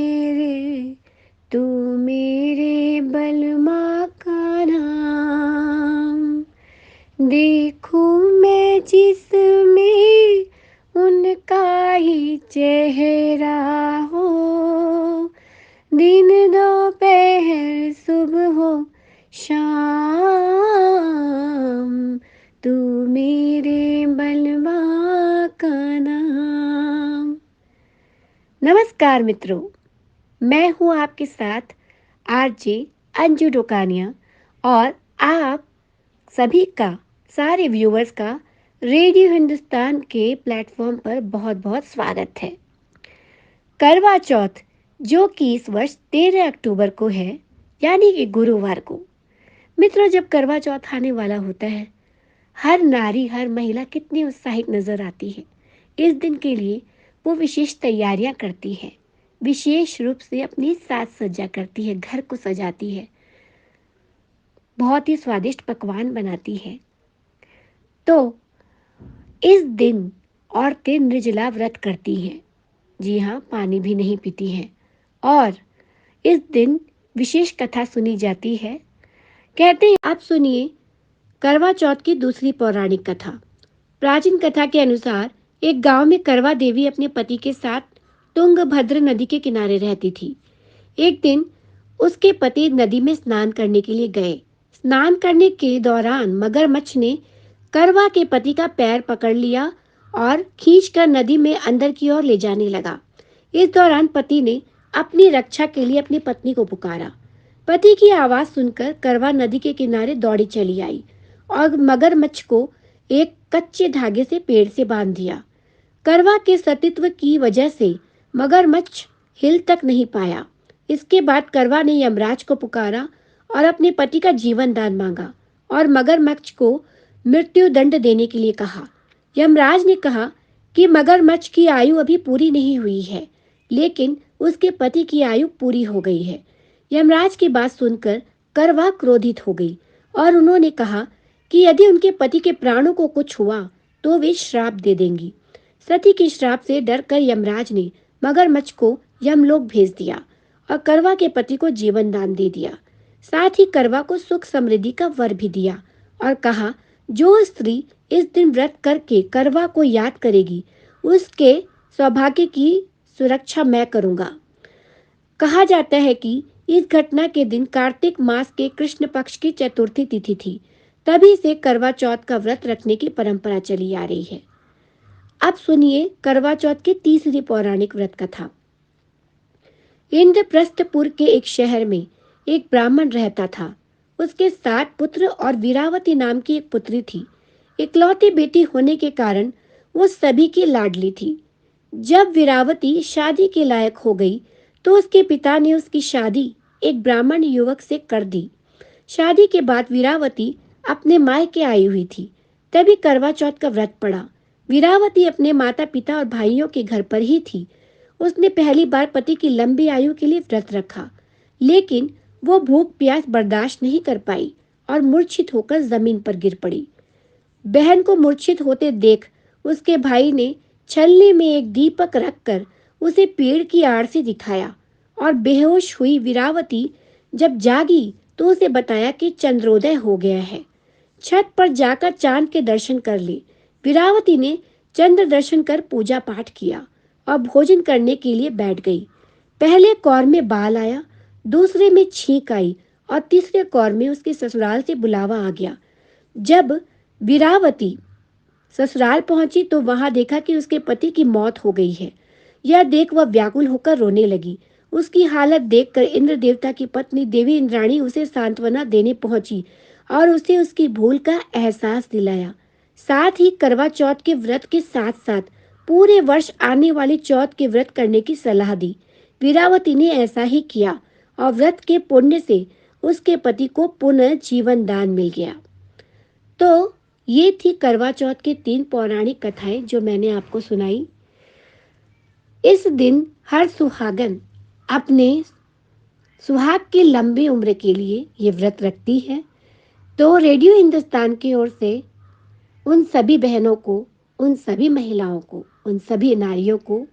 मेरे, तू मेरे बलमा का नाम। देखूं मैं जिसमें उनका ही चेहरा हो, दिन दोपहर सुबह हो शाम, तू मेरे बलवा का नाम। नमस्कार मित्रों, मैं हूँ आपके साथ आरजे अंजू डोकानिया, और आप सभी का, सारे व्यूअर्स का रेडियो हिंदुस्तान के प्लेटफॉर्म पर बहुत बहुत स्वागत है। करवा चौथ, जो कि इस वर्ष 13 अक्टूबर को है, यानी कि गुरुवार को। मित्रों, जब करवा चौथ आने वाला होता है, हर नारी, हर महिला कितनी उत्साहित नजर आती है। इस दिन के लिए वो विशेष तैयारियां करती है, विशेष रूप से अपनी साज सज्जा करती है, घर को सजाती है, बहुत ही स्वादिष्ट पकवान बनाती है। तो इस दिन औरतें निर्जला व्रत करती हैं। जी हाँ, पानी भी नहीं पीती हैं। और इस दिन विशेष कथा सुनी जाती है। कहते हैं, आप सुनिए करवा चौथ की दूसरी पौराणिक कथा। प्राचीन कथा के अनुसार एक गांव में करवा देवी अपने पति के साथ तुंगभद्र नदी के किनारे रहती थी। एक दिन उसके पति नदी में स्नान करने के लिए गए। स्नान करने के दौरान मगरमच्छ ने करवा के पति का पैर पकड़ लिया और खींचकर नदी में अंदर की ओर ले जाने लगा। इस दौरान पति ने अपनी रक्षा के लिए अपनी पत्नी को पुकारा। पति की आवाज सुनकर करवा नदी के किनारे दौड़ी चली आई और मगरमच्छ को एक कच्चे धागे से पेड़ से बांध दिया। करवा के सतीत्व की वजह से मगरमच्छ हिल तक नहीं पाया। इसके बाद करवा ने यमराज को पुकारा और अपने पति का जीवन दान मांगा और मगरमच्छ को मृत्यु दंड देने के लिए कहा। यमराज ने कहा कि मगरमच्छ की आयु अभी पूरी नहीं हुई है, लेकिन उसके पति की आयु पूरी हो गई है। यमराज की बात सुनकर करवा क्रोधित हो गई और उन्होंने कहा कि यदि उनके पति के प्राणों को कुछ हुआ तो वे श्राप दे देंगी। सती के श्राप से डरकर यमराज ने मगरमच्छ को यमलोक भेज दिया और करवा के पति को जीवन दान दे दिया। साथ ही करवा को सुख समृद्धि का वर भी दिया और कहा, जो स्त्री इस दिन व्रत करके करवा को याद करेगी, उसके सौभाग्य की सुरक्षा मैं करूंगा। कहा जाता है कि इस घटना के दिन कार्तिक मास के कृष्ण पक्ष की चतुर्थी तिथि थी। तभी से करवा चौथ का व्रत रखने की परंपरा चली आ रही है। अब सुनिए करवा चौथ की तीसरी पौराणिक व्रत कथा। इंद्रप्रस्थपुर के एक शहर में एक ब्राह्मण रहता था। उसके 7 पुत्र और वीरावती नाम की एक पुत्री थी। इकलौती बेटी होने के कारण वो सभी की लाडली थी। जब वीरावती शादी के लायक हो गई तो उसके पिता ने उसकी शादी एक ब्राह्मण युवक से कर दी। शादी के बाद वीरावती अपने मायके आई हुई थी। तभी करवा चौथ का व्रत पड़ा। वीरावती अपने माता पिता और भाइयों के घर पर ही थी। उसने पहली बार पति की लंबी आयु के लिए व्रत रखा, लेकिन वो भूख प्यास बर्दाश्त नहीं कर पाई और मूर्छित होकर जमीन पर गिर पड़ी। बहन को मूर्छित होते देख उसके भाई ने छलनी में एक दीपक रखकर उसे पेड़ की आड़ से दिखाया और बेहोश हुई वीरावती जब जागी तो उसे बताया कि चंद्रोदय हो गया है। छत पर जाकर चांद के दर्शन कर ले। वीरावती ने चंद्र दर्शन कर पूजा पाठ किया और भोजन करने के लिए बैठ गई। पहले कौर में बाल आया, दूसरे में छींक आई और तीसरे कौर में उसके ससुराल से बुलावा आ गया। जब वीरावती ससुराल पहुंची तो वहां देखा कि उसके पति की मौत हो गई है। यह देख वह व्याकुल होकर रोने लगी। उसकी हालत देखकर इंद्र देवता की पत्नी देवी इंद्राणी उसे सांत्वना देने पहुंची और उसे उसकी भूल का एहसास दिलाया। साथ ही करवा चौथ के व्रत के साथ साथ पूरे वर्ष आने वाले चौथ के व्रत करने की सलाह दी। वीरावती ने ऐसा ही किया और व्रत के पुण्य से उसके पति को पुनः जीवन दान मिल गया। तो ये थी करवा चौथ की 3 पौराणिक कथाएं जो मैंने आपको सुनाई। इस दिन हर सुहागन अपने सुहाग की लंबी उम्र के लिए ये व्रत रखती है। तो रेडियो हिंदुस्तान की ओर से उन सभी बहनों को, उन सभी महिलाओं को, उन सभी नारियों को